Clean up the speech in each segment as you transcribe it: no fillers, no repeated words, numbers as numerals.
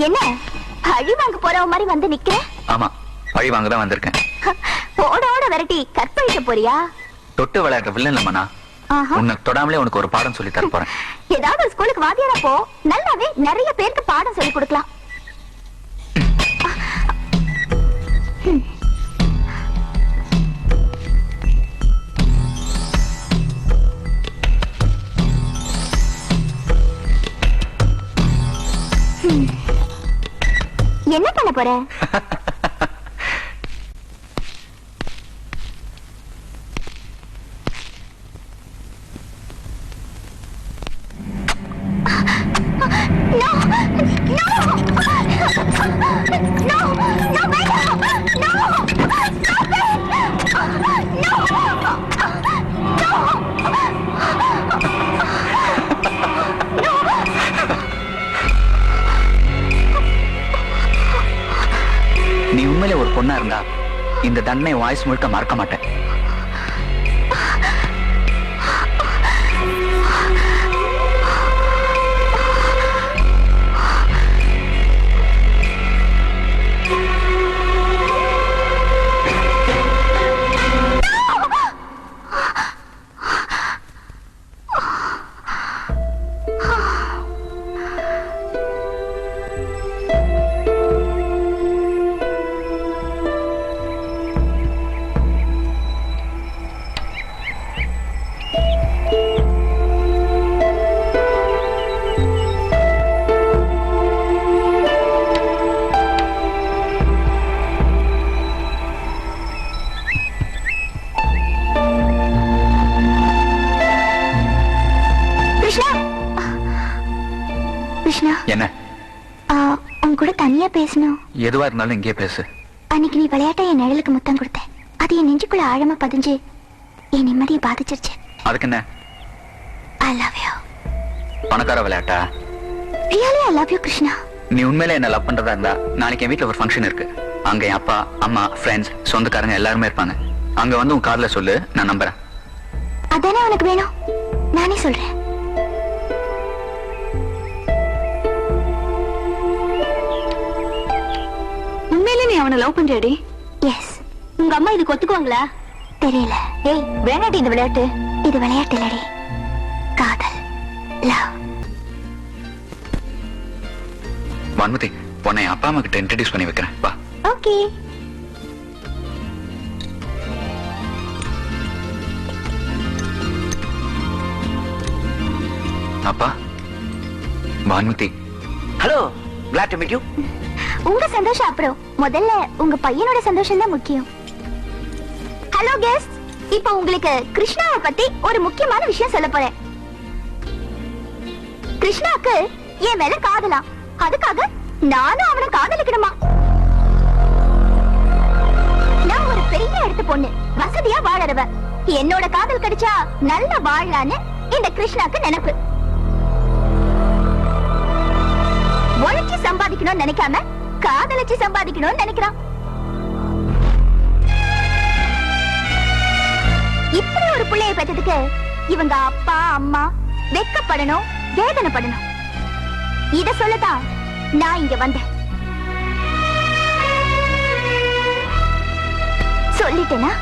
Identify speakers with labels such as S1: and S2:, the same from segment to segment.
S1: என்ன பழி வாங்க போறவ மாதிரி வந்து நிக்கிற?
S2: ஆமா, பழி வாங்க தான் வந்திருக்கேன்.
S1: ஓட ஓட விரட்டி கற்பழிக்க போறியா?
S2: தொட்டு விளையாடுற வில்லன் இல்லம்மா. உன்னை தொடாமலே உனக்கு ஒரு பாடம் சொல்லி தர போறேன்.
S1: ஏதாவது ஸ்கூலுக்கு வாத்தியாரா போ, நல்லாவே நிறைய பேருக்கு பாடம் சொல்லி கொடுக்கலாம். என்ன பண்ண போற?
S2: நீ உண்மையிலே ஒரு பொண்ணா இருந்தா இந்த தண்டனை வாய்ஸ் முழுக்க மறக்க மாட்டேன். என்ன?
S1: உன் கூட தனியா பேசணும்.
S2: எதுவா இருந்தாலும் இங்கே பேசு.
S1: அன்னைக்கு நீ விளையாட்ட என் நிழலுக்கு முத்தம் கொடுத்த, அது என் நெஞ்சுக்குள்ள ஆழமா பதிஞ்சு என் நிம்மதியை பாதிச்சிருச்சு.
S2: அதுக்கு என்ன?
S1: I love you.
S2: பணக்கார விளையாட்டா?
S1: Really I love you Krishna.
S2: நீ உண்மையில என்ன லவ் பண்றதா இருந்தா நாளைக்கு என் வீட்டுல ஒரு ஃபங்க்ஷன் இருக்கு. அங்க என் அப்பா அம்மா ஃப்ரெண்ட்ஸ் சொந்தக்காரங்க எல்லாருமே இருப்பாங்க. அங்க வந்து உன் காதுல சொல்லு, நான் நம்புறேன்.
S1: அதானே உனக்கு வேணும், நானே சொல்றேன்.
S3: உண்மையிலே நீ அவனை லவ் பண்றியாடி?
S1: எஸ். உங்க அம்மா இதுக்கு ஒத்துக்குவாங்களா தெரியல. ஏய் வேணாடி இந்த விளையாட்டு. இது விளையாட்டு இல்லடி, காதல், லவ்.
S2: வான்மதி, உன்னை அப்பா அம்மா கிட்ட இன்ட்ரோடியூஸ் பண்ணி வைக்கிறேன், வா.
S1: ஓகே.
S2: அப்பா, Vanmathi.
S4: Hello, glad to meet you.
S1: உங்க சந்தோஷம் அப்புறம், முதல்ல உங்க பையனோட சந்தோஷம் தான் முக்கியம். ஹலோ கெஸ்ட், இப்போ உங்களுக்கு கிருஷ்ணாவை பத்தி ஒரு முக்கியமான விஷயம் சொல்ல போறேன். கிருஷ்ணாக்கு என் மேல காதலாம், அதுக்காக நானும் அவனை காதலிக்கணுமா? நான் ஒரு பெரிய இடத்து பொண்ணு, வசதியா வாழறவ. என்னோட காதல் கிடைச்சா நல்லா வாழலான்னு இந்த கிருஷ்ணாக்கு நினைப்பு. உழைச்சி சம்பாதிக்கணும்னு நினைக்காம காதலிச்சு சம்பாதிக்கணும்னு நினைக்கிறான். இப்படி ஒரு பிள்ளையை பெற்றதுக்கு இவங்க அப்பா அம்மா வெட்கப்படணும், வேதனைப்படணும். இத சொல்லதான் நான் இங்க வந்தேன். சொல்லிட்டேனா?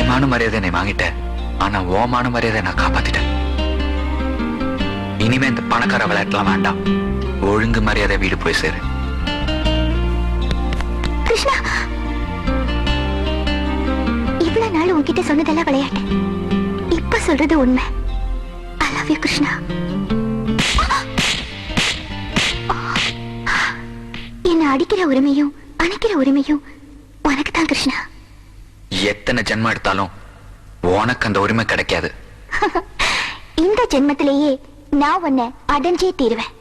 S2: மான மரியாதை என்னை வாங்கிட்ட, ஆனா ஓமான மரியாதை நான் காப்பாத்திட்டேன். இனிமே இந்த பணக்கார விளையாட்டுலாம் வேண்டாம். ஒழுங்கு மரியாதை வீடு போய் சேரு.
S1: கிருஷ்ணா, இவ்வளவு நாள் உன்கிட்ட சொன்னதெல்லாம் விளையாட்டு, இப்ப சொல்றது உண்மை. I love you Krishna. என்ன அடிக்கிற உரிமையும் அணைக்கிற உரிமையும் உனக்கு தான் கிருஷ்ணா.
S2: எத்தனை ஜென்மம் எடுத்தாலும் உனக்கு அந்த உரிமை கிடைக்காது.
S1: இந்த ஜென்மத்திலேயே நான் உன்னை அடைஞ்சே தீருவேன்.